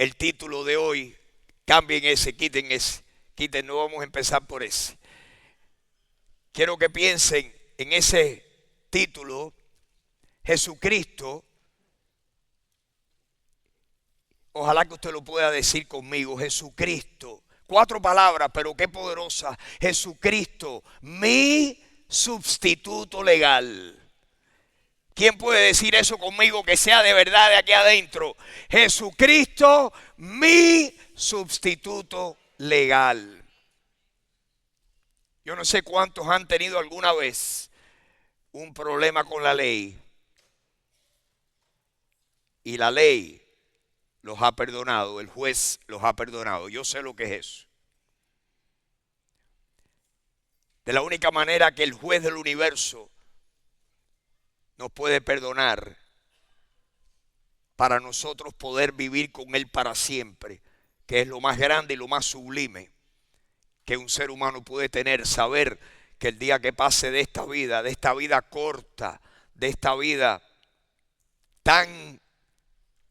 el título de hoy, cambien ese, quiten, no vamos a empezar por ese. Quiero que piensen en ese título, Jesucristo. Ojalá que usted lo pueda decir conmigo, Jesucristo. 4 palabras, pero qué poderosa. Jesucristo, mi sustituto legal. ¿Quién puede decir eso conmigo que sea de verdad de aquí adentro? Jesucristo, mi sustituto legal. Yo no sé cuántos han tenido alguna vez un problema con la ley. Y la ley los ha perdonado, el juez los ha perdonado. Yo sé lo que es eso. De la única manera que el juez del universo nos puede perdonar para nosotros poder vivir con Él para siempre, que es lo más grande y lo más sublime que un ser humano puede tener, saber que el día que pase de esta vida corta, de esta vida tan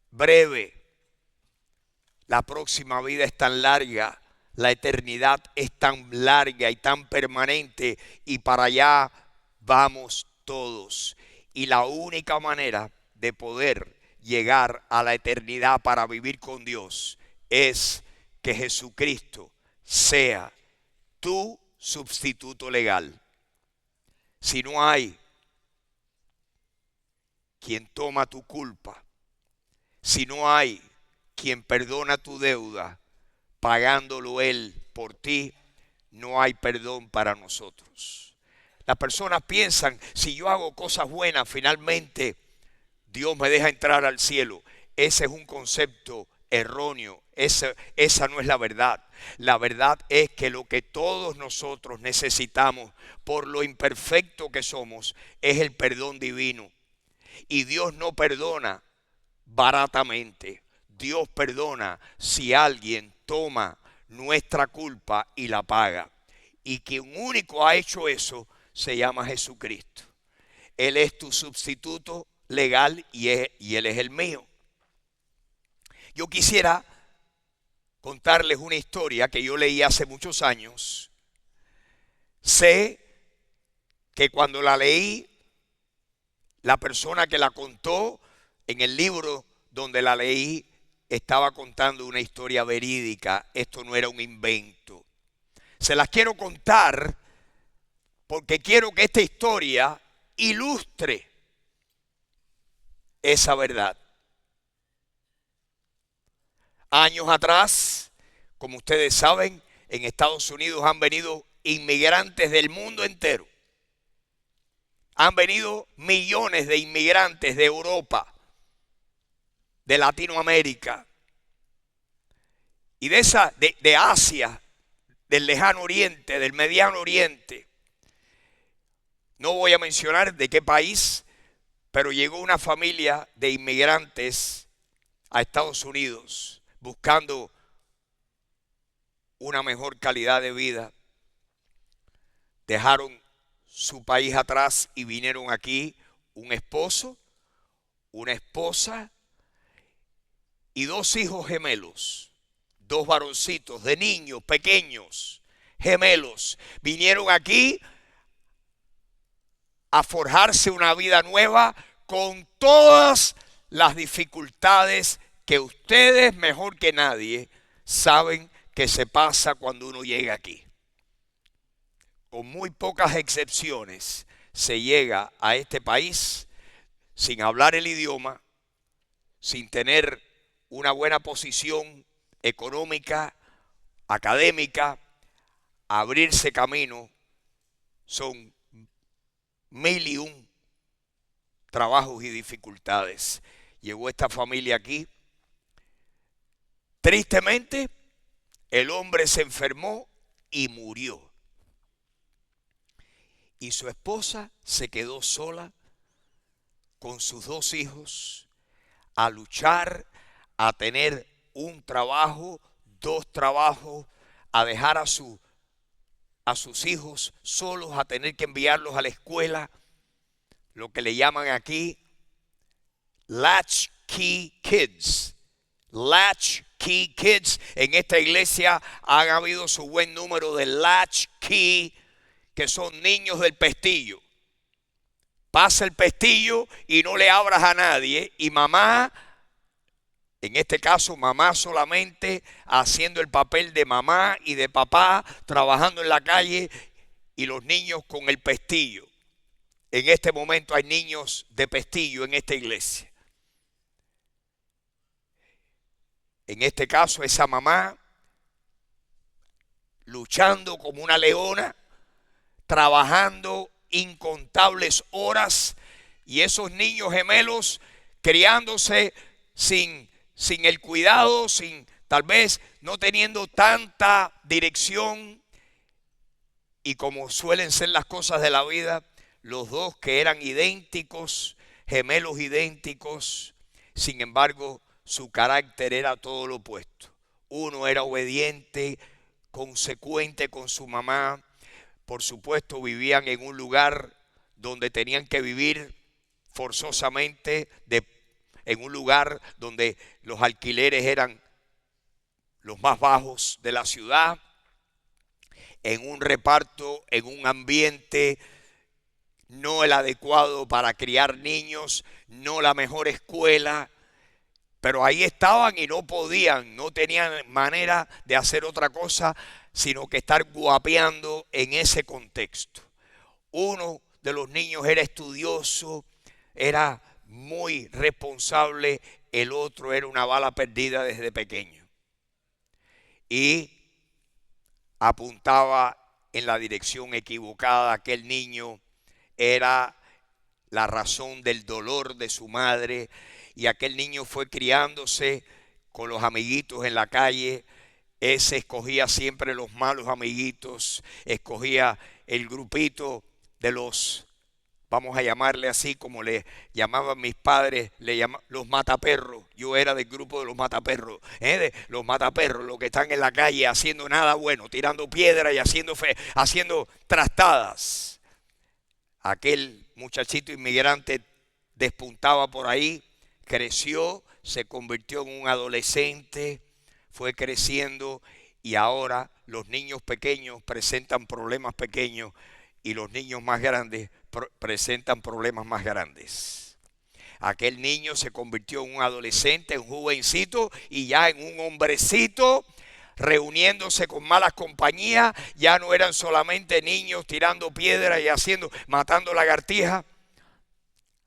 breve, la próxima vida es tan larga, la eternidad es tan larga y tan permanente, y para allá vamos todos. Y la única manera de poder llegar a la eternidad para vivir con Dios es que Jesucristo sea tu sustituto legal. Si no hay quien toma tu culpa, si no hay quien perdona tu deuda, pagándolo Él por ti, no hay perdón para nosotros. Las personas piensan, si yo hago cosas buenas, finalmente Dios me deja entrar al cielo. Ese es un concepto erróneo. Esa no es la verdad. La verdad es que lo que todos nosotros necesitamos, por lo imperfecto que somos, es el perdón divino. Y Dios no perdona baratamente. Dios perdona si alguien toma nuestra culpa y la paga. Y quien único ha hecho eso se llama Jesucristo. Él es tu sustituto legal y Él es el mío. Yo quisiera contarles una historia que yo leí hace muchos años. Sé que cuando la leí, la persona que la contó en el libro donde la leí estaba contando una historia verídica. Esto no era un invento. Se las quiero contar porque quiero que esta historia ilustre esa verdad. Años atrás, como ustedes saben, en Estados Unidos han venido inmigrantes del mundo entero. Han venido millones de inmigrantes de Europa, de Latinoamérica y de Asia, del lejano oriente, del mediano oriente. No voy a mencionar de qué país, pero llegó una familia de inmigrantes a Estados Unidos buscando una mejor calidad de vida. Dejaron su país atrás y vinieron aquí un esposo, una esposa y 2 hijos gemelos, 2 varoncitos de niños pequeños, gemelos. Vinieron aquí a forjarse una vida nueva con todas las dificultades que ustedes mejor que nadie saben que se pasa cuando uno llega aquí. Con muy pocas excepciones se llega a este país sin hablar el idioma, sin tener una buena posición económica, académica, abrirse camino. Son 1001 trabajos y dificultades. Llegó esta familia aquí. Tristemente, el hombre se enfermó y murió. Y su esposa se quedó sola con sus 2 hijos a luchar, a tener un trabajo, 2 trabajos, a dejar a sus hijos solos, a tener que enviarlos a la escuela, lo que le llaman aquí latchkey kids. Latchkey Latchkey Kids. En esta iglesia han habido su buen número de Latchkey, que son niños del pestillo. Pasa el pestillo y no le abras a nadie. Y mamá, en este caso mamá solamente, haciendo el papel de mamá y de papá, trabajando en la calle, y los niños con el pestillo. En este momento hay niños de pestillo en esta iglesia. En este caso, esa mamá luchando como una leona, trabajando incontables horas, y esos niños gemelos criándose sin el cuidado, tal vez no teniendo tanta dirección, y como suelen ser las cosas de la vida, los dos que eran idénticos, gemelos idénticos, sin embargo su carácter era todo lo opuesto. Uno era obediente, consecuente con su mamá. Por supuesto, vivían en un lugar donde tenían que vivir forzosamente, en un lugar donde los alquileres eran los más bajos de la ciudad, en un reparto, en un ambiente no el adecuado para criar niños, no la mejor escuela, pero ahí estaban y no podían, no tenían manera de hacer otra cosa sino que estar guapeando en ese contexto. Uno de los niños era estudioso, era muy responsable, el otro era una bala perdida desde pequeño y apuntaba en la dirección equivocada. Aquel niño era la razón del dolor de su madre, y aquel niño fue criándose con los amiguitos en la calle. Ese escogía siempre los malos amiguitos, escogía el grupito de los, vamos a llamarle así como le llamaban mis padres, los mataperros. Yo era del grupo de los mataperros, de los mataperros, los que están en la calle haciendo nada bueno, tirando piedra y haciendo trastadas. Aquel muchachito inmigrante despuntaba por ahí, creció, se convirtió en un adolescente, fue creciendo, y ahora los niños pequeños presentan problemas pequeños y los niños más grandes presentan problemas más grandes. Aquel niño se convirtió en un adolescente, en un jovencito y ya en un hombrecito, reuniéndose con malas compañías. Ya no eran solamente niños tirando piedra y matando lagartijas.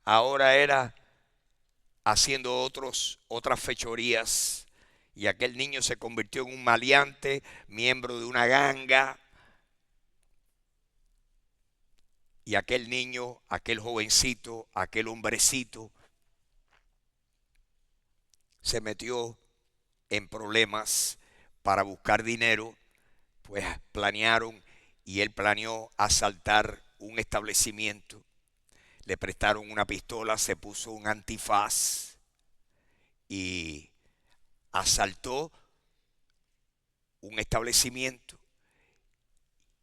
Ahora era haciendo otras fechorías. Y aquel niño se convirtió en un maleante, miembro de una ganga. Y aquel niño, aquel jovencito, aquel hombrecito se metió en problemas para buscar dinero. Pues planearon, y él planeó asaltar un establecimiento. Le prestaron una pistola, se puso un antifaz y asaltó un establecimiento.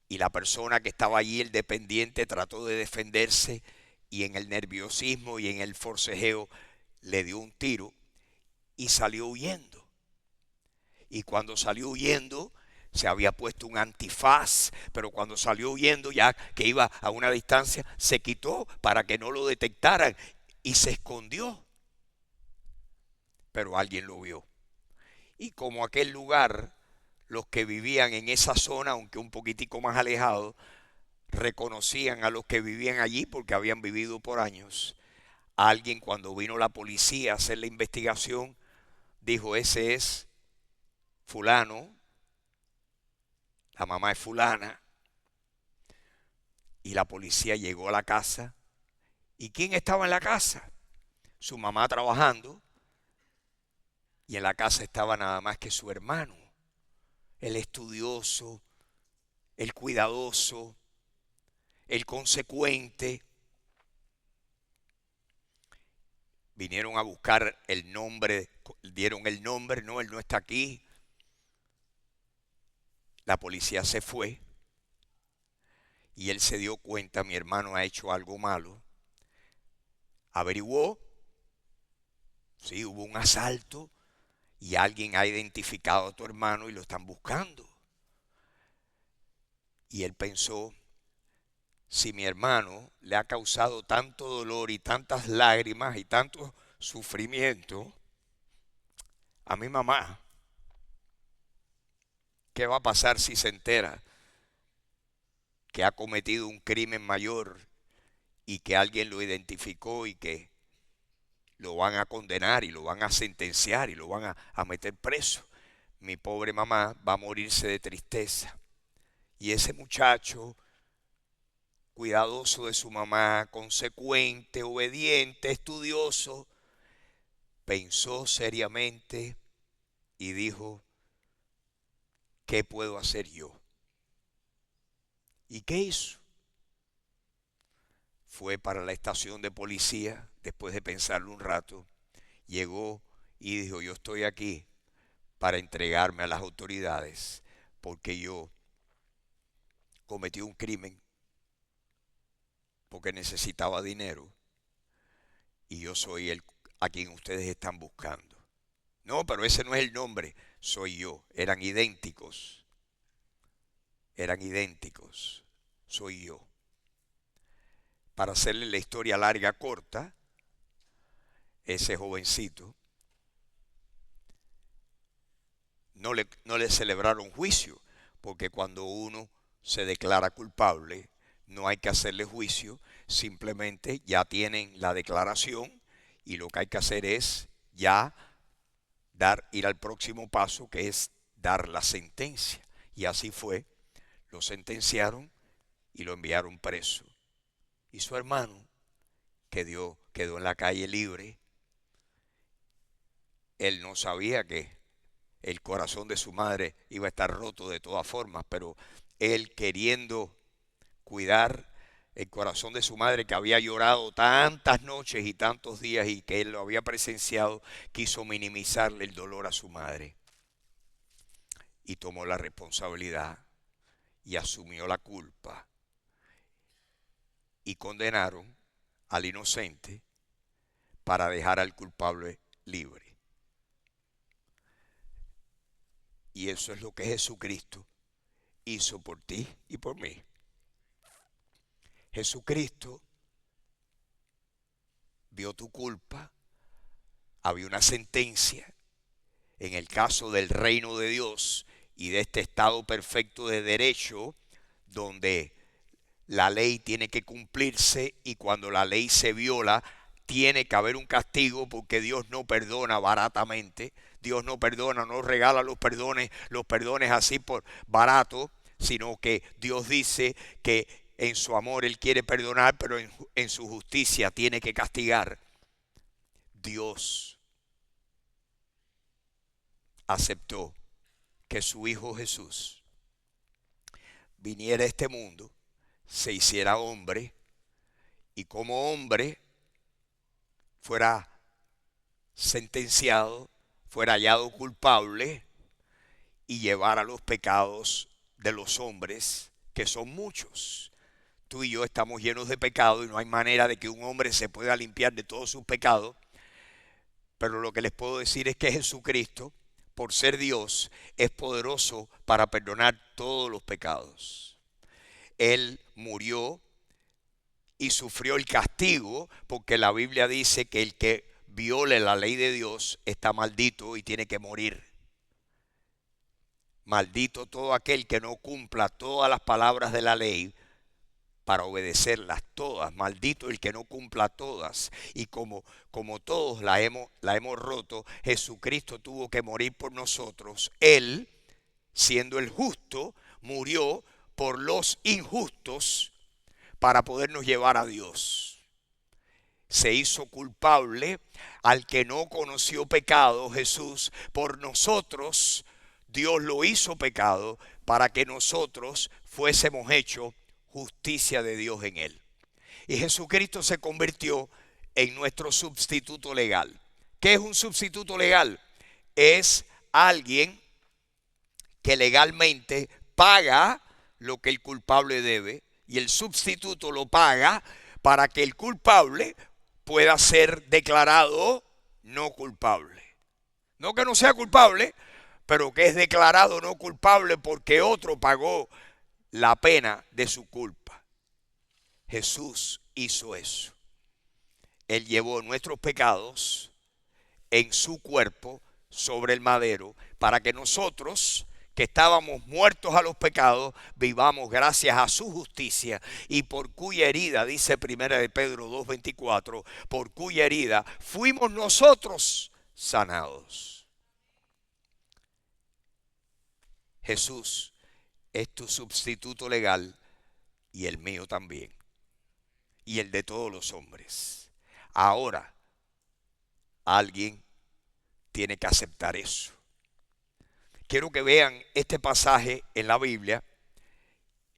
Y la persona que estaba allí, el dependiente, trató de defenderse, y en el nerviosismo y en el forcejeo le dio un tiro y salió huyendo. Y cuando salió huyendo, se había puesto un antifaz, pero cuando salió huyendo, ya que iba a una distancia, se quitó para que no lo detectaran y se escondió. Pero alguien lo vio. Y como aquel lugar, los que vivían en esa zona, aunque un poquitico más alejado, reconocían a los que vivían allí porque habían vivido por años. Alguien, cuando vino la policía a hacer la investigación, dijo: ese es fulano, la mamá es fulana. Y la policía llegó a la casa. ¿Y quién estaba en la casa? Su mamá trabajando. Y en la casa estaba nada más que su hermano, el estudioso, el cuidadoso, el consecuente. Vinieron a buscar el nombre, dieron el nombre: no, él no está aquí. La policía se fue y él se dio cuenta: mi hermano ha hecho algo malo. Averiguó, sí, hubo un asalto, y alguien ha identificado a tu hermano y lo están buscando. Y él pensó, si mi hermano le ha causado tanto dolor y tantas lágrimas y tanto sufrimiento a mi mamá, ¿qué va a pasar si se entera que ha cometido un crimen mayor y que alguien lo identificó y que lo van a condenar y lo van a sentenciar y lo van a meter preso? Mi pobre mamá va a morirse de tristeza. Y ese muchacho, cuidadoso de su mamá, consecuente, obediente, estudioso, pensó seriamente y dijo, ¿qué puedo hacer yo? ¿Y qué hizo? Fue para la estación de policía, después de pensarlo un rato, llegó y dijo, yo estoy aquí para entregarme a las autoridades porque yo cometí un crimen, porque necesitaba dinero y yo soy el a quien ustedes están buscando. No, pero ese no es el nombre, soy yo. Eran idénticos, soy yo. Para hacerle la historia larga corta, ese jovencito no le celebraron juicio, porque cuando uno se declara culpable, no hay que hacerle juicio, simplemente ya tienen la declaración y lo que hay que hacer es ya ir al próximo paso, que es dar la sentencia. Y así fue, lo sentenciaron y lo enviaron preso. Y su hermano quedó en la calle libre. Él no sabía que el corazón de su madre iba a estar roto de todas formas, pero él, queriendo cuidar el corazón de su madre, que había llorado tantas noches y tantos días y que él lo había presenciado, quiso minimizarle el dolor a su madre y tomó la responsabilidad y asumió la culpa, y condenaron al inocente para dejar al culpable libre. Y eso es lo que Jesucristo hizo por ti y por mí. Jesucristo vio tu culpa, había una sentencia. En el caso del reino de Dios y de este estado perfecto de derecho, donde la ley tiene que cumplirse y cuando la ley se viola, tiene que haber un castigo, porque Dios no perdona baratamente. Dios no perdona, no regala los perdones así por barato, sino que Dios dice que en su amor Él quiere perdonar, pero en su justicia tiene que castigar. Dios aceptó que su Hijo Jesús viniera a este mundo, se hiciera hombre y como hombre fuera sentenciado, fuera hallado culpable y llevara los pecados de los hombres, que son muchos. Tú y yo estamos llenos de pecado y no hay manera de que un hombre se pueda limpiar de todos sus pecados, pero lo que les puedo decir es que Jesucristo, por ser Dios, es poderoso para perdonar todos los pecados. Él murió y sufrió el castigo, porque la Biblia dice que el que viole la ley de Dios está maldito y tiene que morir. Maldito todo aquel que no cumpla todas las palabras de la ley para obedecerlas todas. Maldito el que no cumpla todas. Y como todos la hemos roto, Jesucristo tuvo que morir por nosotros. Él, siendo el justo, murió por los injustos para podernos llevar a Dios. Se hizo culpable al que no conoció pecado, Jesús, por nosotros. Dios lo hizo pecado para que nosotros fuésemos hechos justicia de Dios en él. Y Jesucristo se convirtió en nuestro sustituto legal. ¿Qué es un sustituto legal? Es alguien que legalmente paga lo que el culpable debe, y el sustituto lo paga para que el culpable pueda ser declarado no culpable. No que no sea culpable, pero que es declarado no culpable porque otro pagó la pena de su culpa. Jesús hizo eso. Él llevó nuestros pecados en su cuerpo sobre el madero para que nosotros, que estábamos muertos a los pecados, vivamos gracias a su justicia, y por cuya herida, dice 1 de Pedro 2:24, por cuya herida fuimos nosotros sanados. Jesús es tu sustituto legal y el mío también, y el de todos los hombres. Ahora, alguien tiene que aceptar eso. Quiero que vean este pasaje en la Biblia.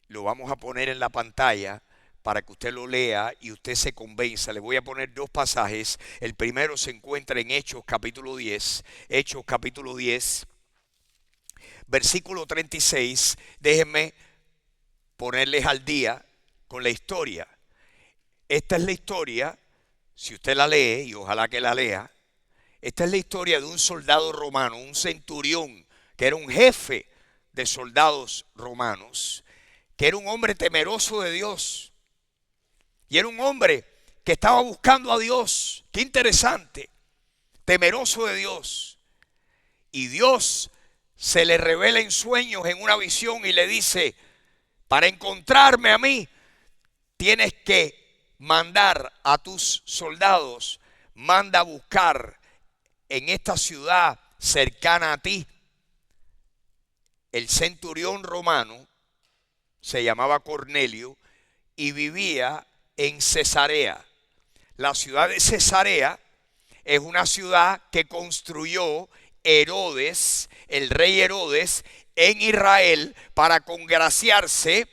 Lo vamos a poner en la pantalla para que usted lo lea y usted se convenza. Le voy a poner dos pasajes. El primero se encuentra en Hechos capítulo 10. Hechos capítulo 10, versículo 36. Déjenme ponerles al día con la historia. Esta es la historia, si usted la lee, y ojalá que la lea. Esta es la historia de un soldado romano, un centurión, que era un jefe de soldados romanos, que era un hombre temeroso de Dios. Y era un hombre que estaba buscando a Dios. Qué interesante. Temeroso de Dios. Y Dios se le revela en sueños, en una visión, y le dice: para encontrarme a mí, tienes que mandar a tus soldados, manda a buscar en esta ciudad cercana a ti. El centurión romano se llamaba Cornelio y vivía en Cesarea. La ciudad de Cesarea es una ciudad que construyó Herodes, el rey Herodes, en Israel para congraciarse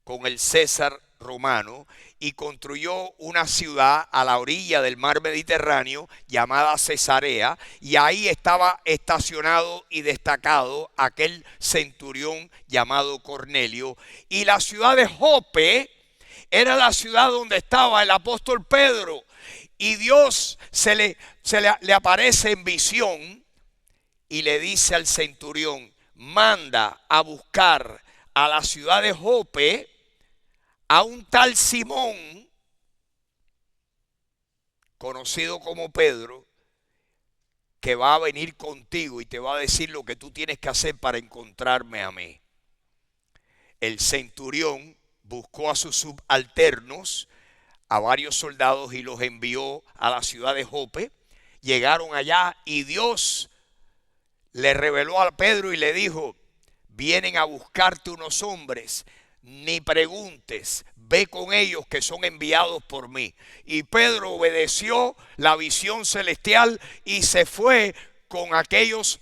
con el César romano, y construyó una ciudad a la orilla del mar Mediterráneo llamada Cesarea, y ahí estaba estacionado y destacado aquel centurión llamado Cornelio. Y la ciudad de Jope era la ciudad donde estaba el apóstol Pedro, y Dios le aparece en visión y le dice al centurión: manda a buscar a la ciudad de Jope a un tal Simón, conocido como Pedro, que va a venir contigo y te va a decir lo que tú tienes que hacer para encontrarme a mí. El centurión buscó a sus subalternos, a varios soldados, y los envió a la ciudad de Jope. Llegaron allá y Dios le reveló a Pedro y le dijo: vienen a buscarte unos hombres, ni preguntes, ve con ellos que son enviados por mí. Y Pedro obedeció la visión celestial y se fue con aquellos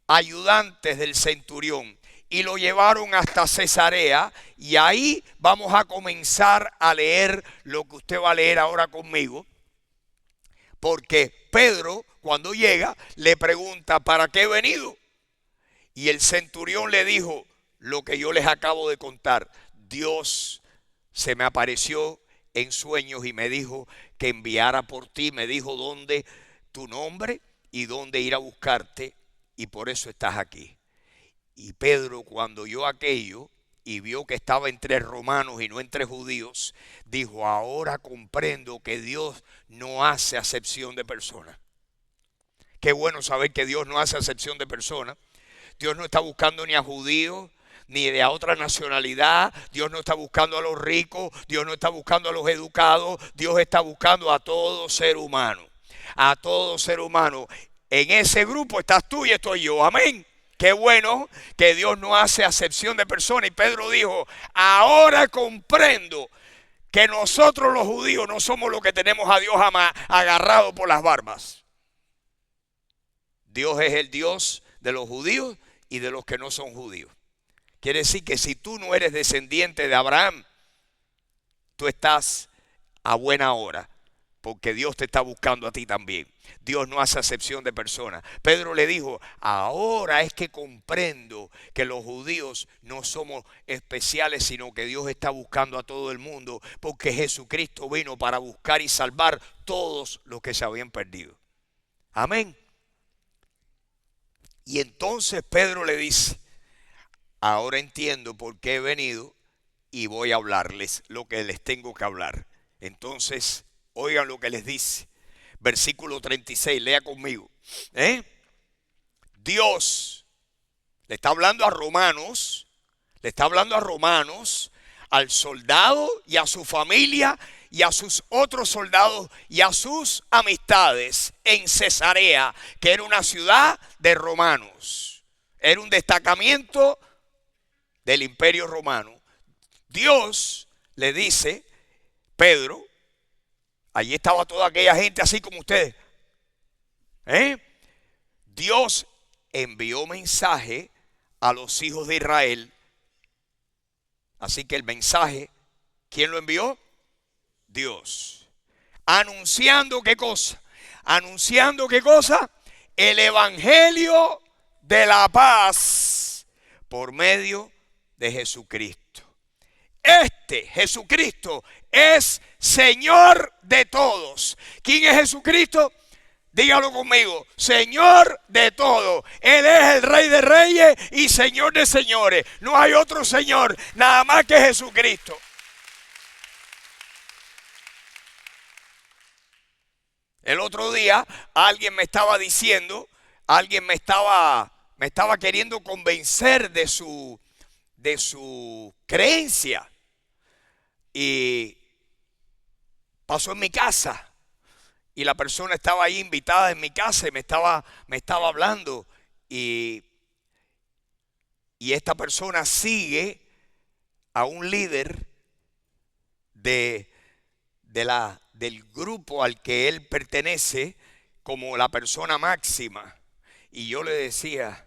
ayudantes del centurión y lo llevaron hasta Cesarea, y ahí vamos a comenzar a leer lo que usted va a leer ahora conmigo, porque Pedro, cuando llega, le pregunta: ¿para qué he venido? Y el centurión le dijo lo que yo les acabo de contar. Dios se me apareció en sueños y me dijo que enviara por ti. Me dijo dónde, tu nombre y dónde ir a buscarte, y por eso estás aquí. Y Pedro, cuando oyó aquello y vio que estaba entre romanos y no entre judíos, dijo: ahora comprendo que Dios no hace acepción de personas. Qué bueno saber que Dios no hace acepción de personas. Dios no está buscando ni a judíos ni de a otra nacionalidad. Dios no está buscando a los ricos. Dios no está buscando a los educados. Dios está buscando a todo ser humano. A todo ser humano. En ese grupo estás tú y estoy yo. Amén. Qué bueno que Dios no hace acepción de personas. Y Pedro dijo: ahora comprendo que nosotros los judíos no somos los que tenemos a Dios agarrado por las barbas. Dios es el Dios de los judíos y de los que no son judíos. Quiere decir que si tú no eres descendiente de Abraham, tú estás a buena hora, porque Dios te está buscando a ti también. Dios no hace acepción de personas. Pedro le dijo: ahora es que comprendo que los judíos no somos especiales, sino que Dios está buscando a todo el mundo, porque Jesucristo vino para buscar y salvar todos los que se habían perdido. Amén. Y entonces Pedro le dice, ahora entiendo por qué he venido y voy a hablarles lo que les tengo que hablar. Entonces, oigan lo que les dice. Versículo 36, lea conmigo. Dios le está hablando a Romanos, al soldado y a su familia y a sus otros soldados y a sus amistades en Cesarea, que era una ciudad de romanos, era un destacamento del Imperio Romano. Dios le dice, Pedro, allí estaba toda aquella gente así como ustedes, Dios envió mensaje a los hijos de Israel. Así que el mensaje, ¿quién lo envió? Dios. Anunciando ¿qué cosa? Anunciando ¿qué cosa? El evangelio de la paz por medio de Jesucristo. Este Jesucristo es Señor de todos. ¿Quién es Jesucristo? Dígalo conmigo, Señor de todo. Él es el Rey de Reyes y Señor de Señores. No hay otro Señor, nada más que Jesucristo. El otro día alguien me estaba diciendo, alguien me estaba queriendo convencer de su creencia. Y pasó en mi casa. Y la persona estaba ahí invitada en mi casa y me estaba hablando. Y esta persona sigue a un líder del grupo al que él pertenece como la persona máxima. Y yo le decía,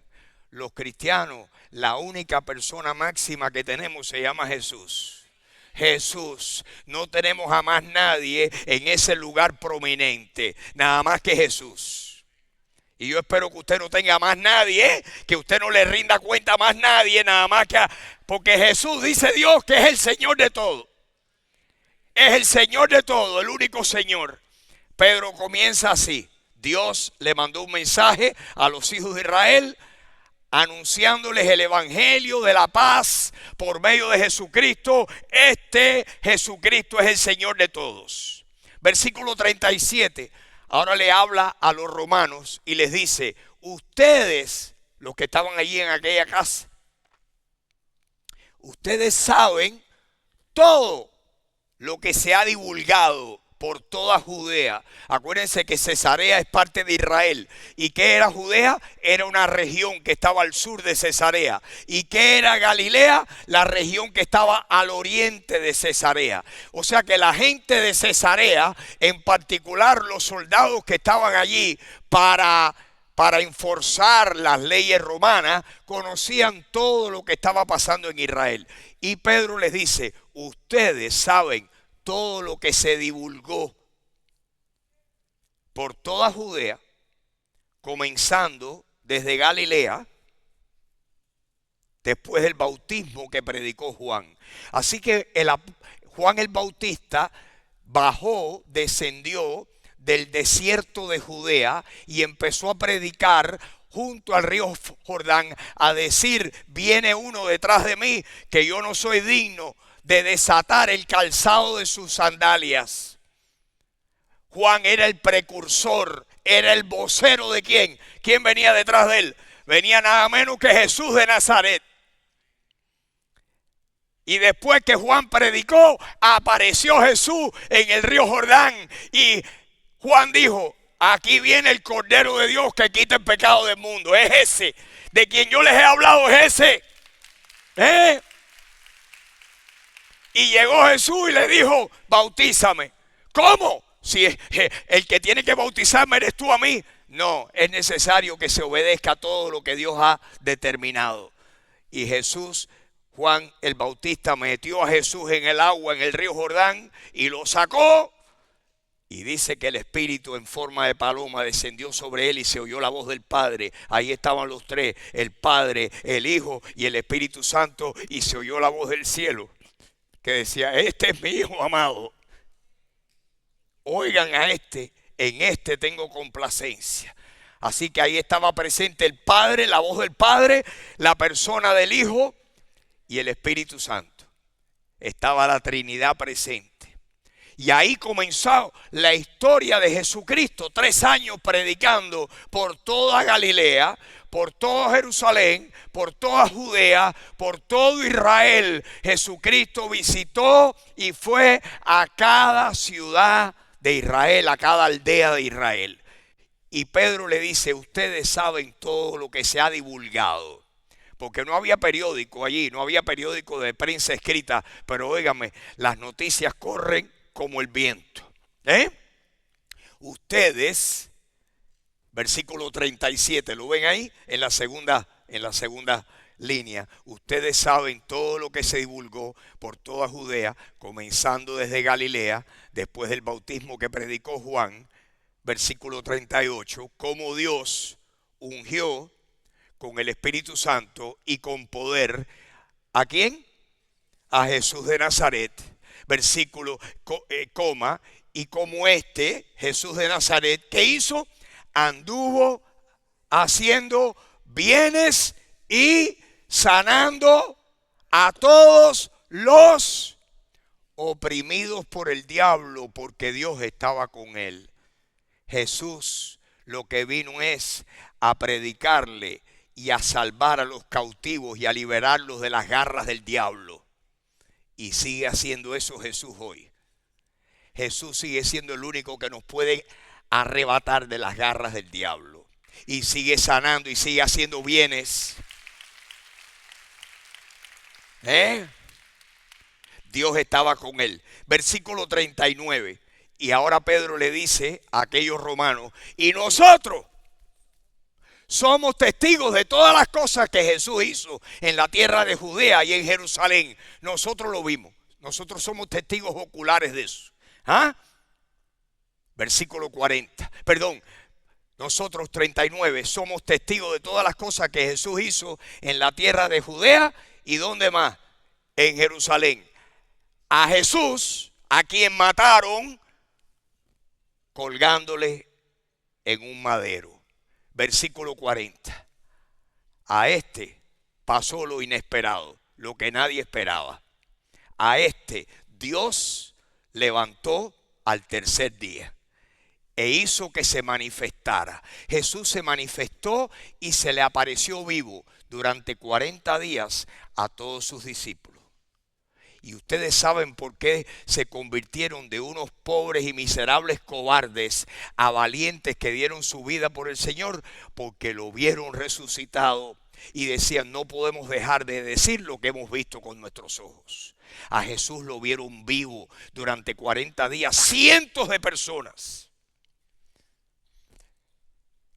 los cristianos, la única persona máxima que tenemos se llama Jesús. Jesús, no tenemos a más nadie en ese lugar prominente, nada más que Jesús. Y yo espero que usted no tenga más nadie, que usted no le rinda cuenta a más nadie, nada más que porque Jesús, dice Dios, que es el Señor de todo. Es el Señor de todo, el único Señor. Pedro comienza así. Dios le mandó un mensaje a los hijos de Israel, anunciándoles el evangelio de la paz por medio de Jesucristo. Este Jesucristo es el Señor de todos. Versículo 37. Ahora le habla a los romanos y les dice, ustedes, los que estaban allí en aquella casa, ustedes saben todo lo que se ha divulgado por toda Judea. Acuérdense que Cesarea es parte de Israel. ¿Y qué era Judea? Era una región que estaba al sur de Cesarea. ¿Y qué era Galilea? La región que estaba al oriente de Cesarea. O sea que la gente de Cesarea, en particular los soldados que estaban allí para enforzar las leyes romanas, conocían todo lo que estaba pasando en Israel. Y Pedro les dice, ustedes saben todo lo que se divulgó por toda Judea, comenzando desde Galilea, después del bautismo que predicó Juan. Así que Juan el Bautista descendió del desierto de Judea y empezó a predicar junto al río Jordán, a decir, viene uno detrás de mí que yo no soy digno de desatar el calzado de sus sandalias. Juan era el precursor, era el vocero de ¿quién? ¿Quién venía detrás de él? Venía nada menos que Jesús de Nazaret. Y después que Juan predicó, apareció Jesús en el río Jordán. Y Juan dijo, aquí viene el Cordero de Dios que quita el pecado del mundo. Es ese, de quien yo les he hablado, es ese. Y llegó Jesús y le dijo, bautízame. ¿Cómo? Si el que tiene que bautizarme eres tú a mí. No, es necesario que se obedezca a todo lo que Dios ha determinado. Y Juan el Bautista metió a Jesús en el agua, en el río Jordán, y lo sacó. Y dice que el Espíritu en forma de paloma descendió sobre él y se oyó la voz del Padre. Ahí estaban los tres, el Padre, el Hijo y el Espíritu Santo, y se oyó la voz del cielo que decía, este es mi Hijo amado. Oigan a este, en este tengo complacencia. Así que ahí estaba presente el Padre, la voz del Padre, la persona del Hijo y el Espíritu Santo. Estaba la Trinidad presente. Y ahí comenzó la historia de Jesucristo, 3 años predicando por toda Galilea, por toda Jerusalén, por toda Judea, por todo Israel. Jesucristo visitó y fue a cada ciudad de Israel, a cada aldea de Israel. Y Pedro le dice, ustedes saben todo lo que se ha divulgado. Porque no había periódico allí, no había periódico de prensa escrita. Pero óigame, las noticias corren como el viento. Ustedes, versículo 37, ¿lo ven ahí? En la segunda línea. Ustedes saben todo lo que se divulgó por toda Judea, comenzando desde Galilea, después del bautismo que predicó Juan. Versículo 38, cómo Dios ungió con el Espíritu Santo y con poder, ¿a quién? A Jesús de Nazaret. Versículo, coma, y como Jesús de Nazaret, ¿qué hizo? Anduvo haciendo bienes y sanando a todos los oprimidos por el diablo, porque Dios estaba con él. Jesús lo que vino es a predicarle y a salvar a los cautivos y a liberarlos de las garras del diablo. Y sigue haciendo eso Jesús hoy. Jesús sigue siendo el único que nos puede arrebatar de las garras del diablo. Y sigue sanando y sigue haciendo bienes. Dios estaba con él. Versículo 39. Y ahora Pedro le dice a aquellos romanos, y nosotros somos testigos de todas las cosas que Jesús hizo en la tierra de Judea y en Jerusalén. Nosotros lo vimos. Nosotros somos testigos oculares de eso. Versículo 40. Perdón. Nosotros 39 somos testigos de todas las cosas que Jesús hizo en la tierra de Judea y ¿dónde más? En Jerusalén. A Jesús, a quien mataron colgándole en un madero. Versículo 40. A pasó lo inesperado, lo que nadie esperaba. A Dios levantó al tercer día e hizo que se manifestara. Jesús se manifestó y se le apareció vivo durante 40 días a todos sus discípulos. Y ustedes saben por qué se convirtieron de unos pobres y miserables cobardes a valientes que dieron su vida por el Señor, porque lo vieron resucitado y decían, no podemos dejar de decir lo que hemos visto con nuestros ojos. A Jesús lo vieron vivo durante 40 días, cientos de personas.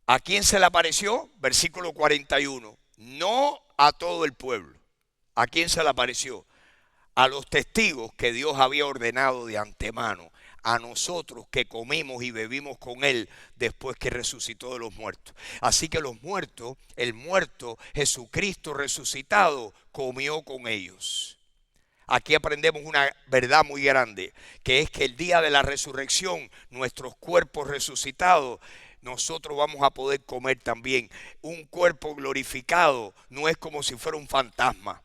¿A quién se le apareció? Versículo 41. No a todo el pueblo. ¿A quién se le apareció? A los testigos que Dios había ordenado de antemano, a nosotros que comimos y bebimos con Él después que resucitó de los muertos. Así que los muertos, el muerto Jesucristo resucitado, comió con ellos. Aquí aprendemos una verdad muy grande, que es que el día de la resurrección, nuestros cuerpos resucitados, nosotros vamos a poder comer también. Un cuerpo glorificado no es como si fuera un fantasma.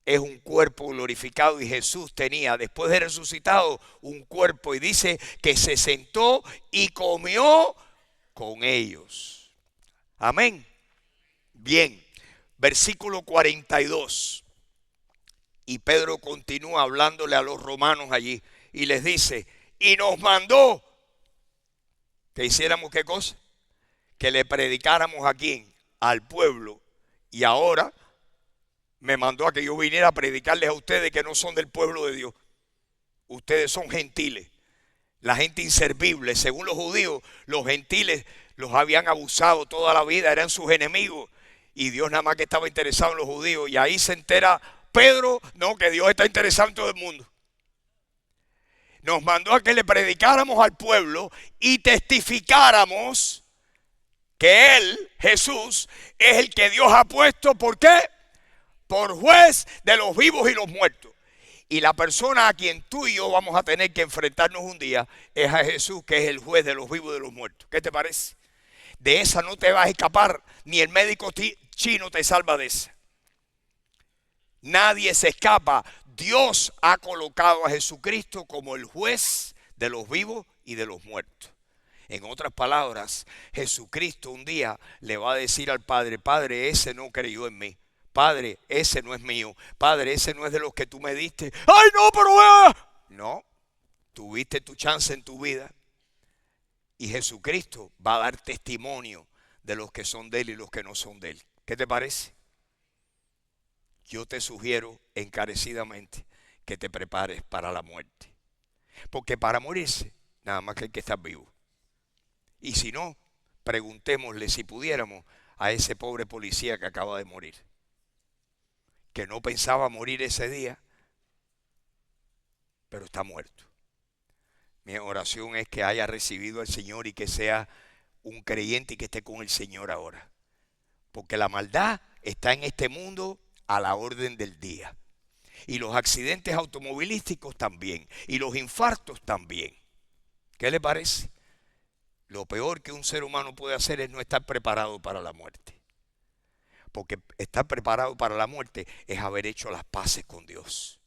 Es un cuerpo glorificado y Jesús tenía, después de resucitado, un cuerpo y dice que se sentó y comió con ellos. Amén. Bien, versículo 42. Y Pedro continúa hablándole a los romanos allí y les dice, y nos mandó que hiciéramos ¿qué cosa? Que le predicáramos a quién, al pueblo, y ahora me mandó a que yo viniera a predicarles a ustedes que no son del pueblo de Dios. Ustedes son gentiles, la gente inservible. Según los judíos, los gentiles los habían abusado toda la vida, eran sus enemigos. Y Dios nada más que estaba interesado en los judíos. Y ahí se entera Pedro, no, que Dios está interesado en todo el mundo. Nos mandó a que le predicáramos al pueblo y testificáramos que Él, Jesús, es el que Dios ha puesto. ¿Por qué? Por juez de los vivos y los muertos. Y la persona a quien tú y yo vamos a tener que enfrentarnos un día es a Jesús, que es el juez de los vivos y de los muertos. ¿Qué te parece? De esa no te vas a escapar, ni el médico chino te salva de esa. Nadie se escapa. Dios ha colocado a Jesucristo como el juez de los vivos y de los muertos. En otras palabras, Jesucristo un día le va a decir al Padre: Padre, ese no creyó en mí. Padre, ese no es mío. Padre, ese no es de los que tú me diste. ¡Ay, no, pero vea! No, tuviste tu chance en tu vida. Y Jesucristo va a dar testimonio de los que son de Él y los que no son de Él. ¿Qué te parece? Yo te sugiero encarecidamente que te prepares para la muerte. Porque para morirse, nada más que hay que estar vivo. Y si no, preguntémosle, si pudiéramos, a ese pobre policía que acaba de morir, que no pensaba morir ese día, pero está muerto. Mi oración es que haya recibido al Señor y que sea un creyente y que esté con el Señor ahora. Porque la maldad está en este mundo a la orden del día. Y los accidentes automovilísticos también. Y los infartos también. ¿Qué le parece? Lo peor que un ser humano puede hacer es no estar preparado para la muerte. Porque estar preparado para la muerte es haber hecho las paces con Dios.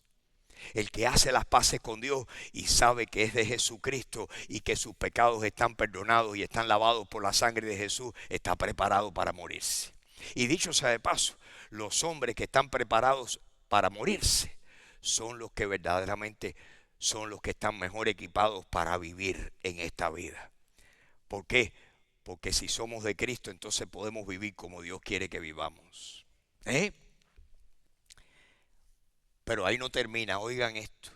El que hace las paces con Dios y sabe que es de Jesucristo y que sus pecados están perdonados y están lavados por la sangre de Jesús, está preparado para morirse. Y dicho sea de paso, los hombres que están preparados para morirse son los que verdaderamente son los que están mejor equipados para vivir en esta vida. ¿Por qué? Porque si somos de Cristo, entonces podemos vivir como Dios quiere que vivamos. Pero ahí no termina, oigan esto.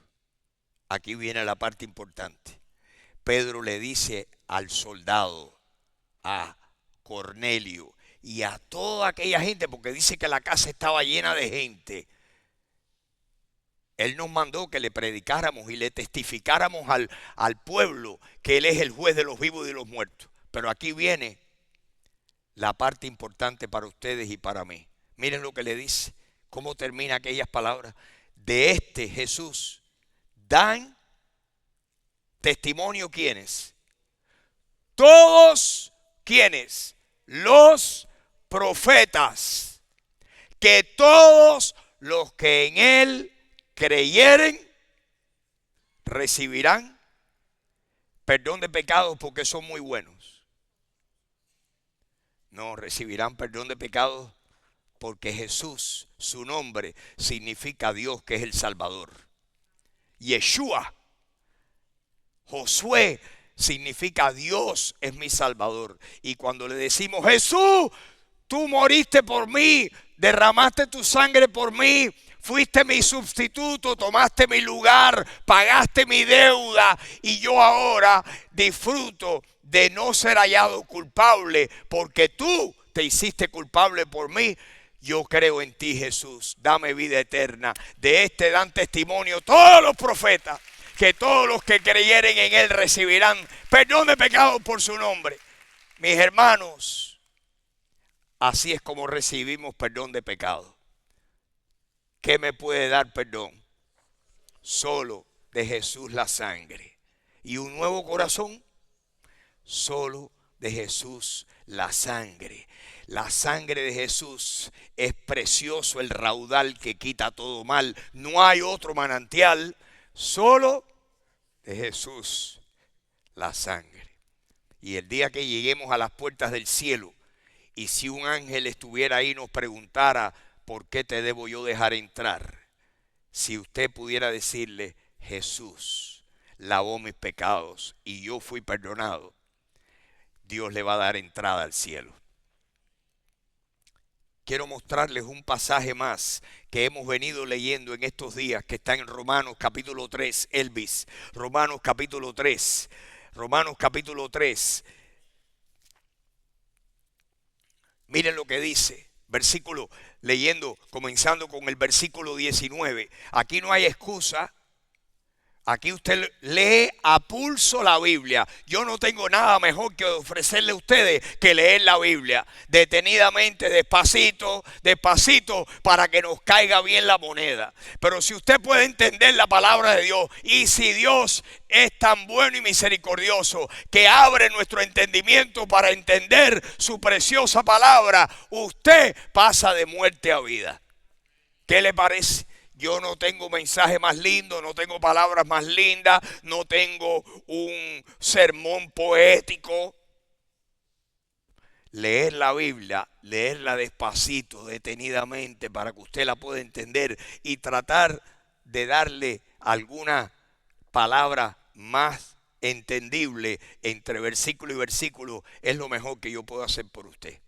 Aquí viene la parte importante. Pedro le dice al soldado, a Cornelio y a toda aquella gente, porque dice que la casa estaba llena de gente. Él nos mandó que le predicáramos y le testificáramos al pueblo que Él es el juez de los vivos y de los muertos. Pero aquí viene la parte importante para ustedes y para mí. Miren lo que le dice, cómo termina aquellas palabras. De este Jesús dan testimonio, ¿quiénes? Todos, ¿quiénes? Los profetas. Que todos los que en Él creyeren recibirán perdón de pecados porque son muy buenos. No, recibirán perdón de pecados porque Jesús, su nombre, significa Dios que es el Salvador. Yeshua, Josué, significa Dios es mi Salvador. Y cuando le decimos: Jesús, tú moriste por mí, derramaste tu sangre por mí, fuiste mi sustituto, tomaste mi lugar, pagaste mi deuda y yo ahora disfruto de no ser hallado culpable porque tú te hiciste culpable por mí. Yo creo en ti, Jesús, dame vida eterna. De este dan testimonio todos los profetas, que todos los que creyeren en Él recibirán perdón de pecados por su nombre. Mis hermanos, así es como recibimos perdón de pecado. ¿Qué me puede dar perdón? Solo de Jesús la sangre. ¿Y un nuevo corazón? Solo de Jesús la sangre. La sangre de Jesús es precioso, el raudal que quita todo mal. No hay otro manantial, solo de Jesús la sangre. Y el día que lleguemos a las puertas del cielo, y si un ángel estuviera ahí y nos preguntara: ¿por qué te debo yo dejar entrar? Si usted pudiera decirle: Jesús lavó mis pecados y yo fui perdonado, Dios le va a dar entrada al cielo. Quiero mostrarles un pasaje más que hemos venido leyendo en estos días, que está en Romanos capítulo 3, Elvis. Romanos capítulo 3. Romanos capítulo 3. Miren lo que dice, versículo, leyendo, comenzando con el versículo 19. Aquí no hay excusa, Aquí usted lee a pulso la Biblia. Yo no tengo nada mejor que ofrecerle a ustedes que leer la Biblia detenidamente, despacito, despacito, para que nos caiga bien la moneda. Pero si usted puede entender la palabra de Dios, y si Dios es tan bueno y misericordioso que abre nuestro entendimiento para entender su preciosa palabra, usted pasa de muerte a vida. ¿Qué le parece? Yo no tengo mensaje más lindo, no tengo palabras más lindas, no tengo un sermón poético. Leer la Biblia, leerla despacito, detenidamente, para que usted la pueda entender y tratar de darle alguna palabra más entendible entre versículo y versículo, es lo mejor que yo puedo hacer por usted.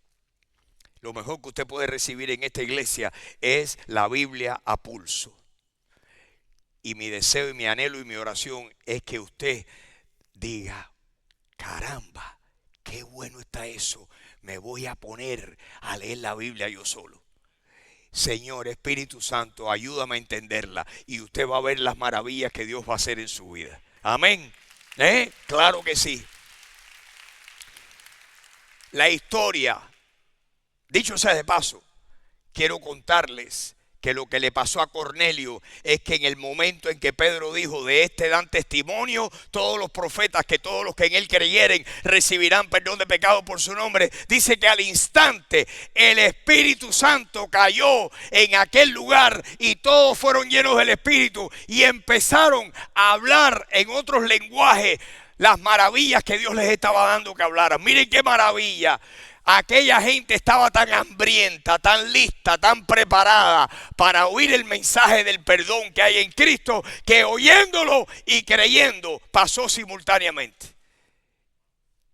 Lo mejor que usted puede recibir en esta iglesia es la Biblia a pulso. Y mi deseo y mi anhelo y mi oración es que usted diga, caramba, qué bueno está eso. Me voy a poner a leer la Biblia yo solo. Señor, Espíritu Santo, ayúdame a entenderla. Y usted va a ver las maravillas que Dios va a hacer en su vida. Amén. Claro que sí. La historia. Dicho sea de paso, quiero contarles que lo que le pasó a Cornelio es que en el momento en que Pedro dijo, de este dan testimonio todos los profetas, que todos los que en él creyeren recibirán perdón de pecado por su nombre, dice que al instante el Espíritu Santo cayó en aquel lugar y todos fueron llenos del Espíritu y empezaron a hablar en otros lenguajes las maravillas que Dios les estaba dando que hablaran. Miren qué maravilla. Aquella gente estaba tan hambrienta, tan lista, tan preparada para oír el mensaje del perdón que hay en Cristo, que oyéndolo y creyendo pasó simultáneamente.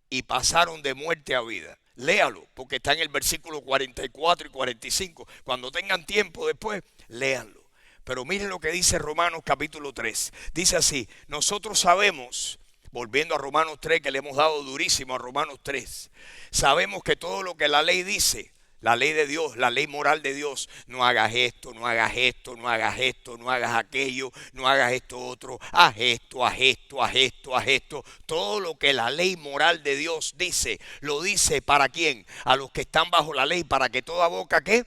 Y pasaron de muerte a vida. Léalo, porque está en el versículo 44 y 45. Cuando tengan tiempo después, léanlo. Pero miren lo que dice Romanos capítulo 3. Dice así, nosotros sabemos, volviendo a Romanos 3, que le hemos dado durísimo a Romanos 3, sabemos que todo lo que la ley dice, la ley de Dios, la ley moral de Dios, no hagas esto, no hagas esto, no hagas esto, no hagas aquello, no hagas esto otro, haz esto, haz esto, haz esto, haz esto. Todo lo que la ley moral de Dios dice, lo dice ¿para quién? A los que están bajo la ley, para que toda boca, ¿qué?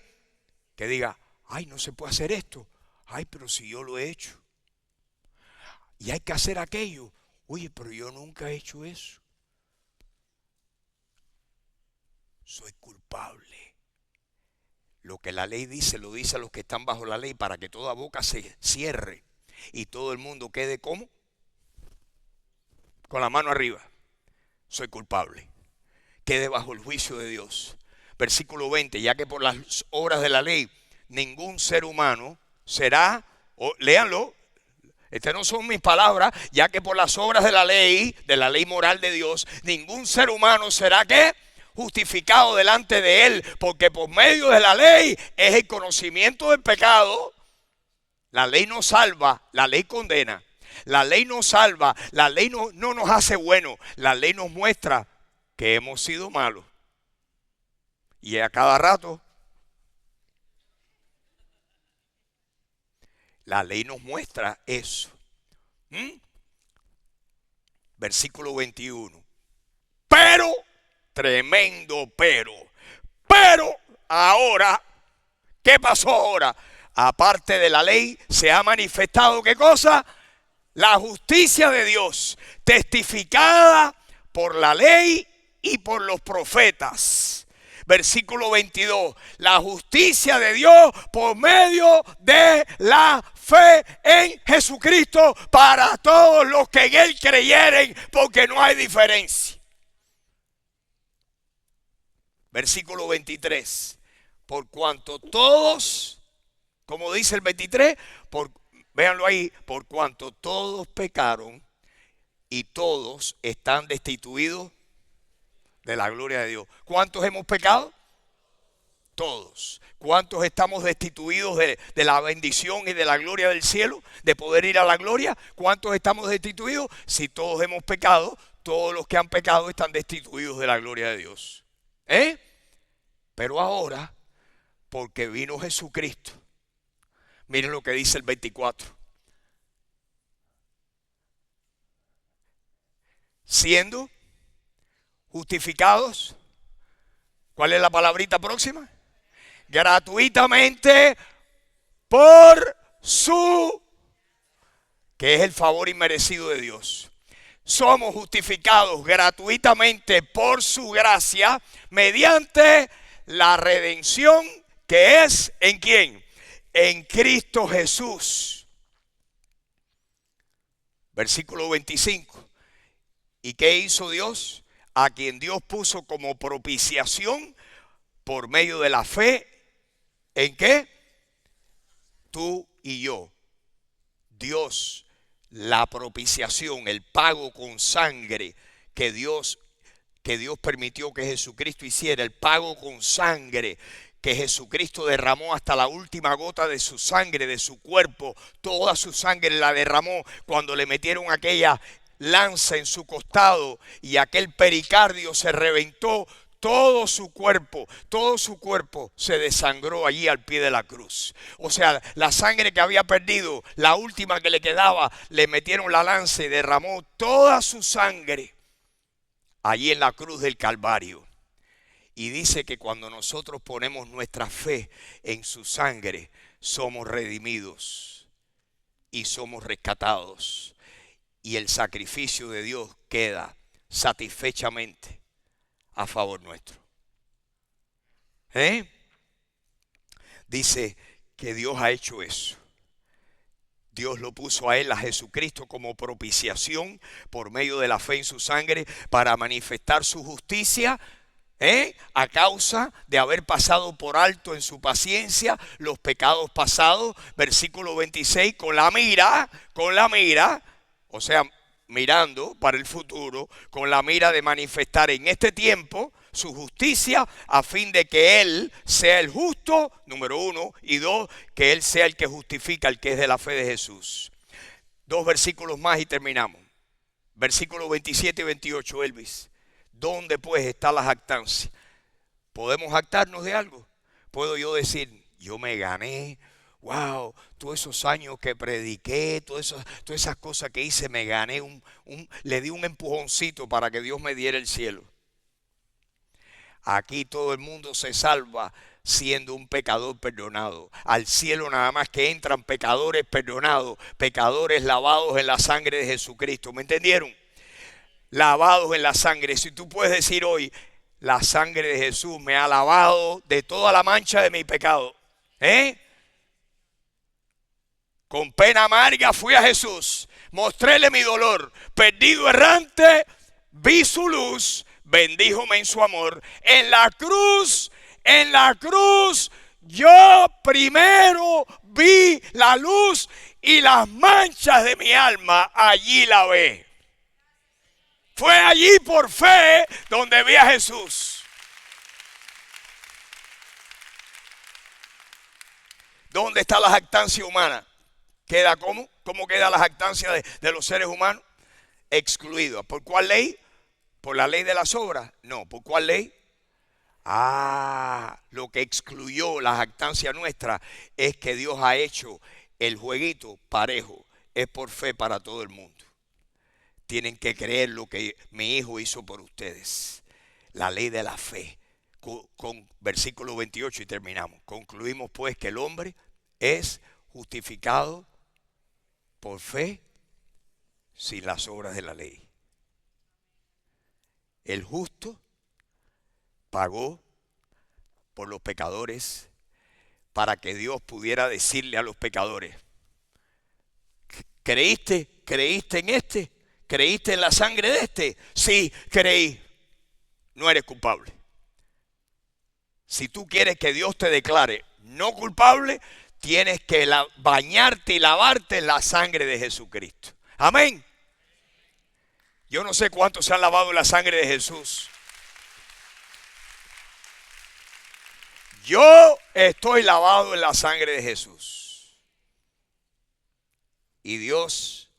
Que diga, ay, no se puede hacer esto. Ay, pero si yo lo he hecho. Y hay que hacer aquello. Oye, pero yo nunca he hecho eso. Soy culpable. Lo que la ley dice, lo dice a los que están bajo la ley, para que toda boca se cierre y todo el mundo quede ¿cómo? Con la mano arriba. Soy culpable. Quede bajo el juicio de Dios. Versículo 20, ya que por las obras de la ley ningún ser humano será, léanlo, estas no son mis palabras, ya que por las obras de la ley moral de Dios, ningún ser humano será ¿qué? Justificado delante de él, porque por medio de la ley es el conocimiento del pecado. La ley nos salva, la ley condena. La ley nos salva, la ley no nos hace bueno, la ley nos muestra que hemos sido malos. Y a cada rato la ley nos muestra eso. Versículo 21. Pero, tremendo pero ahora, ¿qué pasó ahora? Aparte de la ley se ha manifestado ¿qué cosa? La justicia de Dios, testificada por la ley y por los profetas. Versículo 22, la justicia de Dios por medio de la fe en Jesucristo para todos los que en Él creyeren, porque no hay diferencia. Versículo 23, por cuanto todos, como dice el 23, véanlo ahí, por cuanto todos pecaron y todos están destituidos de la gloria de Dios. ¿Cuántos hemos pecado? Todos. ¿Cuántos estamos destituidos de la bendición y de la gloria del cielo? De poder ir a la gloria. ¿Cuántos estamos destituidos? Si todos hemos pecado, todos los que han pecado están destituidos de la gloria de Dios. Pero ahora, porque vino Jesucristo, miren lo que dice el 24. siendo justificados. ¿Cuál es la palabrita próxima? Gratuitamente por su, que es el favor inmerecido de Dios. Somos justificados gratuitamente por su gracia mediante la redención que es ¿en quién? En Cristo Jesús. Versículo 25. ¿Y qué hizo Dios? A quien Dios puso como propiciación por medio de la fe. ¿En qué? Tú y yo. Dios, la propiciación, el pago con sangre que Dios permitió que Jesucristo hiciera, el pago con sangre que Jesucristo derramó hasta la última gota de su sangre, de su cuerpo, toda su sangre la derramó cuando le metieron aquella lanza en su costado y aquel pericardio se reventó. Todo su cuerpo se desangró allí al pie de la cruz. O sea, la sangre que había perdido, la última que le quedaba, le metieron la lanza y derramó toda su sangre allí en la cruz del Calvario. Y dice que cuando nosotros ponemos nuestra fe en su sangre, somos redimidos y somos rescatados. Y el sacrificio de Dios queda satisfechamente a favor nuestro. Dice que Dios ha hecho eso. Dios lo puso a él, a Jesucristo, como propiciación por medio de la fe en su sangre para manifestar su justicia, a causa de haber pasado por alto en su paciencia los pecados pasados. Versículo 26, con la mira, o sea, mirando para el futuro, con la mira de manifestar en este tiempo su justicia, a fin de que Él sea el justo, número uno, y dos, que Él sea el que justifica, el que es de la fe de Jesús. 2 versículos más y terminamos. Versículos 27 y 28, Elvis. ¿Dónde pues está la jactancia? ¿Podemos jactarnos de algo? ¿Puedo yo decir, yo me gané? Wow, todos esos años que prediqué, todas esas cosas que hice, me gané, le di un empujoncito para que Dios me diera el cielo. Aquí todo el mundo se salva siendo un pecador perdonado. Al cielo nada más que entran pecadores perdonados, pecadores lavados en la sangre de Jesucristo. ¿Me entendieron? Lavados en la sangre. Si tú puedes decir hoy, la sangre de Jesús me ha lavado de toda la mancha de mi pecado. Con pena amarga fui a Jesús, mostréle mi dolor, perdido errante, vi su luz, bendíjome en su amor. En la cruz, yo primero vi la luz y las manchas de mi alma allí la ve. Fue allí por fe donde vi a Jesús. ¿Dónde está la jactancia humana? ¿Queda cómo? ¿Cómo queda la jactancia de los seres humanos? Excluida. ¿Por cuál ley? ¿Por la ley de las obras? No. ¿Por cuál ley? Lo que excluyó la jactancia nuestra es que Dios ha hecho el jueguito parejo. Es por fe para todo el mundo. Tienen que creer lo que mi hijo hizo por ustedes. La ley de la fe. Con versículo 28 y terminamos. Concluimos pues que el hombre es justificado por fe sin las obras de la ley. El justo pagó por los pecadores para que Dios pudiera decirle a los pecadores: ¿creíste en este? ¿Creíste en la sangre de este? Sí, creí. No eres culpable. Si tú quieres que Dios te declare no culpable, tienes que bañarte y lavarte en la sangre de Jesucristo. Amén. Yo no sé cuántos se han lavado en la sangre de Jesús. Yo estoy lavado en la sangre de Jesús. Y Dios,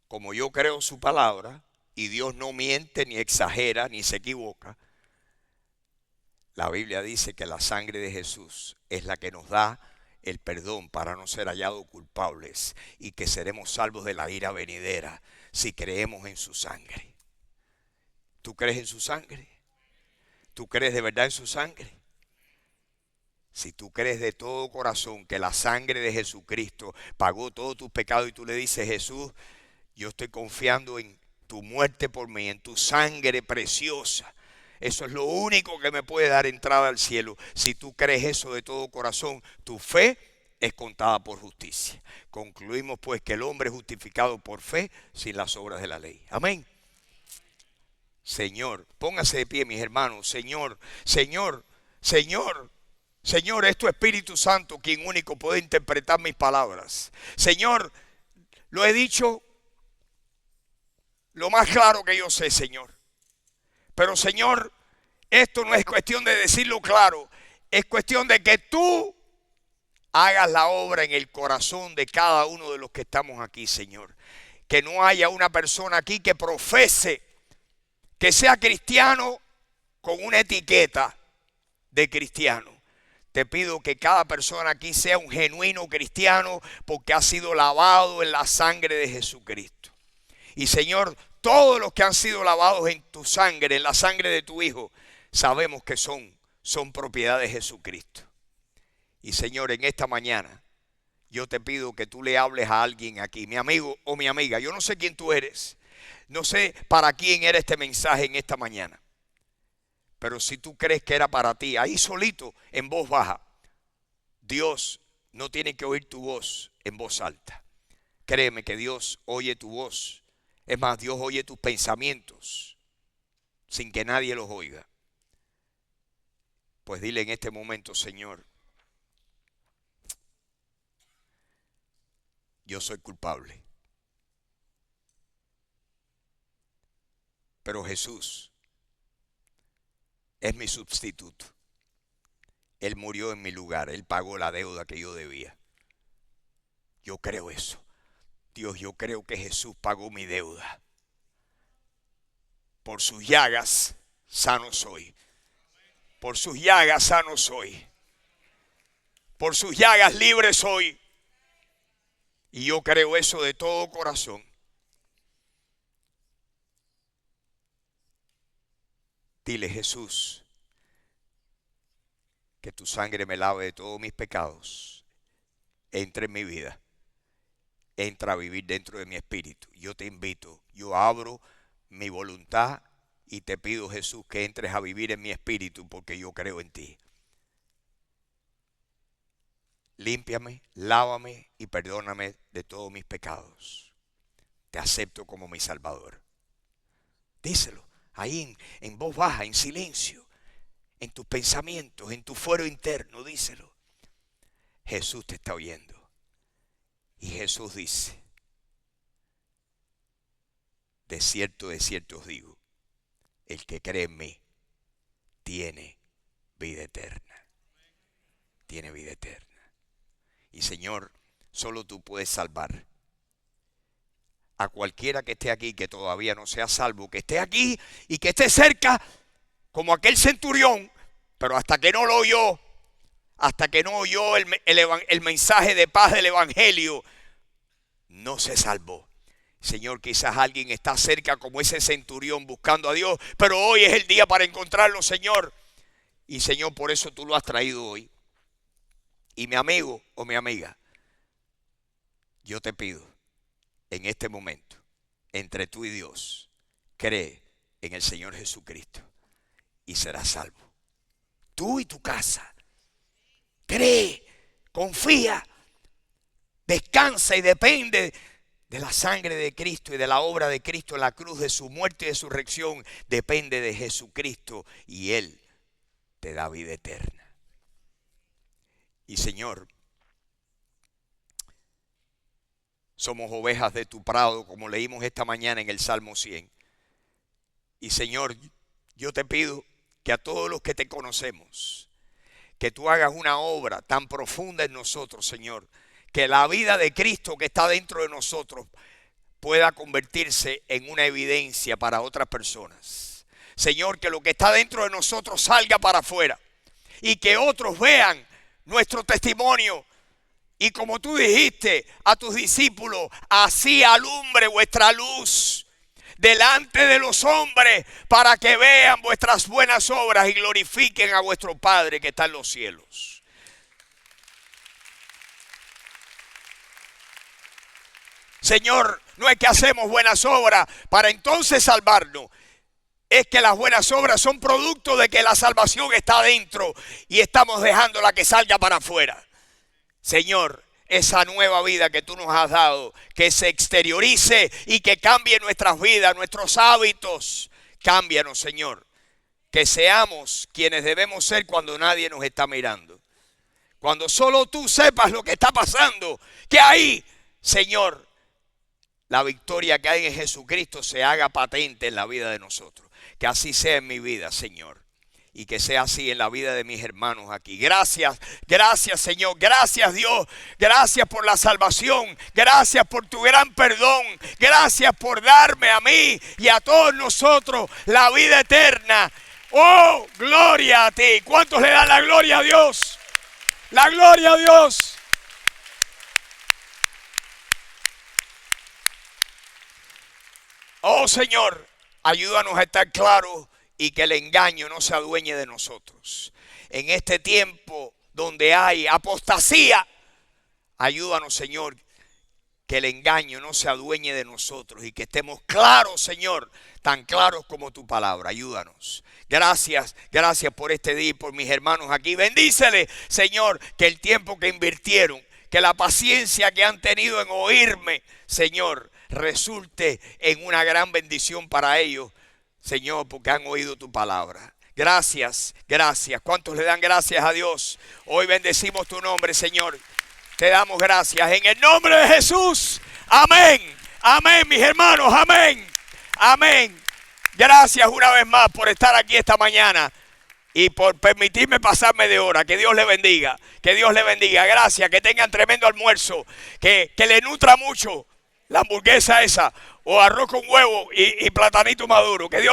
como yo creo su palabra, y Dios no miente, ni exagera, ni se equivoca, la Biblia dice que la sangre de Jesús es la que nos da el perdón para no ser hallados culpables y que seremos salvos de la ira venidera si creemos en su sangre. ¿Tú crees en su sangre? ¿Tú crees de verdad en su sangre? Si tú crees de todo corazón que la sangre de Jesucristo pagó todos tus pecados y tú le dices, Jesús, yo estoy confiando en tu muerte por mí, en tu sangre preciosa. Eso es lo único que me puede dar entrada al cielo. Si tú crees eso de todo corazón, tu fe es contada por justicia. Concluimos pues que el hombre es justificado por fe sin las obras de la ley. Amén. Señor, póngase de pie, mis hermanos. Señor, Señor, Señor. Señor, es tu Espíritu Santo quien único puede interpretar mis palabras. Señor, lo he dicho lo más claro que yo sé, Señor. Pero, Señor, esto no es cuestión de decirlo claro. Es cuestión de que tú hagas la obra en el corazón de cada uno de los que estamos aquí, Señor. Que no haya una persona aquí que profese que sea cristiano con una etiqueta de cristiano. Te pido que cada persona aquí sea un genuino cristiano porque ha sido lavado en la sangre de Jesucristo. Y Señor, todos los que han sido lavados en tu sangre, en la sangre de tu Hijo, sabemos que son propiedad de Jesucristo. Y Señor, en esta mañana yo te pido que tú le hables a alguien aquí, mi amigo o mi amiga. Yo no sé quién tú eres, no sé para quién era este mensaje en esta mañana. Pero si tú crees que era para ti, ahí solito, en voz baja, Dios no tiene que oír tu voz en voz alta. Créeme que Dios oye tu voz. Es más, Dios oye tus pensamientos sin que nadie los oiga. Pues dile en este momento, Señor, yo soy culpable. Pero Jesús es mi sustituto. Él murió en mi lugar. Él pagó la deuda que yo debía. Yo creo eso. Dios, yo creo que Jesús pagó mi deuda. Por sus llagas, sano soy. Por sus llagas, sano soy. Por sus llagas, libre soy. Y yo creo eso de todo corazón. Dile, Jesús, que tu sangre me lave de todos mis pecados. Entra en mi vida. Entra a vivir dentro de mi espíritu. Yo te invito, yo abro mi voluntad y te pido, Jesús, que entres a vivir en mi espíritu porque yo creo en ti. Límpiame, lávame y perdóname de todos mis pecados. Te acepto como mi Salvador. Díselo ahí en voz baja, en silencio, en tus pensamientos, en tu fuero interno, díselo. Jesús te está oyendo. Y Jesús dice, de cierto os digo, el que cree en mí tiene vida eterna. Tiene vida eterna. Y Señor, solo tú puedes salvar a cualquiera que esté aquí, que todavía no sea salvo, que esté aquí y que esté cerca, como aquel centurión, pero hasta que no lo oyó, hasta que no oyó el mensaje de paz del evangelio, no se salvó. Señor, quizás alguien está cerca como ese centurión buscando a Dios, pero hoy es el día para encontrarlo, Señor. Y Señor, por eso tú lo has traído hoy. Y mi amigo o mi amiga, yo te pido en este momento, entre tú y Dios, cree en el Señor Jesucristo y serás salvo. Tú y tu casa. Cree, confía, descansa y depende de la sangre de Cristo y de la obra de Cristo en la cruz, de su muerte y de su resurrección. Depende de Jesucristo y Él te da vida eterna. Y Señor, somos ovejas de tu prado, como leímos esta mañana en el Salmo 100. Y Señor, yo te pido que a todos los que te conocemos, que tú hagas una obra tan profunda en nosotros, Señor, que la vida de Cristo que está dentro de nosotros pueda convertirse en una evidencia para otras personas. Señor, que lo que está dentro de nosotros salga para afuera y que otros vean nuestro testimonio. Y como tú dijiste a tus discípulos, así alumbre vuestra luz delante de los hombres, para que vean vuestras buenas obras y glorifiquen a vuestro Padre que está en los cielos. Señor, no es que hacemos buenas obras para entonces salvarnos. Es que las buenas obras son producto de que la salvación está adentro y estamos dejándola que salga para afuera. Señor, esa nueva vida que tú nos has dado, que se exteriorice y que cambie nuestras vidas, nuestros hábitos. Cámbianos, Señor. Que seamos quienes debemos ser cuando nadie nos está mirando. Cuando solo tú sepas lo que está pasando, que ahí, Señor, la victoria que hay en Jesucristo se haga patente en la vida de nosotros. Que así sea en mi vida, Señor. Y que sea así en la vida de mis hermanos aquí. Gracias, gracias, Señor. Gracias, Dios. Gracias por la salvación. Gracias por tu gran perdón. Gracias por darme a mí y a todos nosotros la vida eterna. Oh, gloria a ti. ¿Cuántos le dan la gloria a Dios? La gloria a Dios. Oh, Señor, ayúdanos a estar claros y que el engaño no se adueñe de nosotros. En este tiempo donde hay apostasía, ayúdanos, Señor, que el engaño no se adueñe de nosotros y que estemos claros, Señor, tan claros como tu palabra. Ayúdanos. Gracias, gracias por este día y por mis hermanos aquí. Bendícele, Señor, que el tiempo que invirtieron, que la paciencia que han tenido en oírme, Señor, resulte en una gran bendición para ellos, Señor, porque han oído tu palabra. Gracias, gracias. ¿Cuántos le dan gracias a Dios? Hoy bendecimos tu nombre, Señor. Te damos gracias en el nombre de Jesús. Amén, amén, mis hermanos, amén, amén. Gracias una vez más por estar aquí esta mañana y por permitirme pasarme de hora. Que Dios le bendiga, que Dios le bendiga. Gracias, que tengan tremendo almuerzo, que le nutra mucho la hamburguesa esa, o arroz con huevo y platanito maduro. Que Dios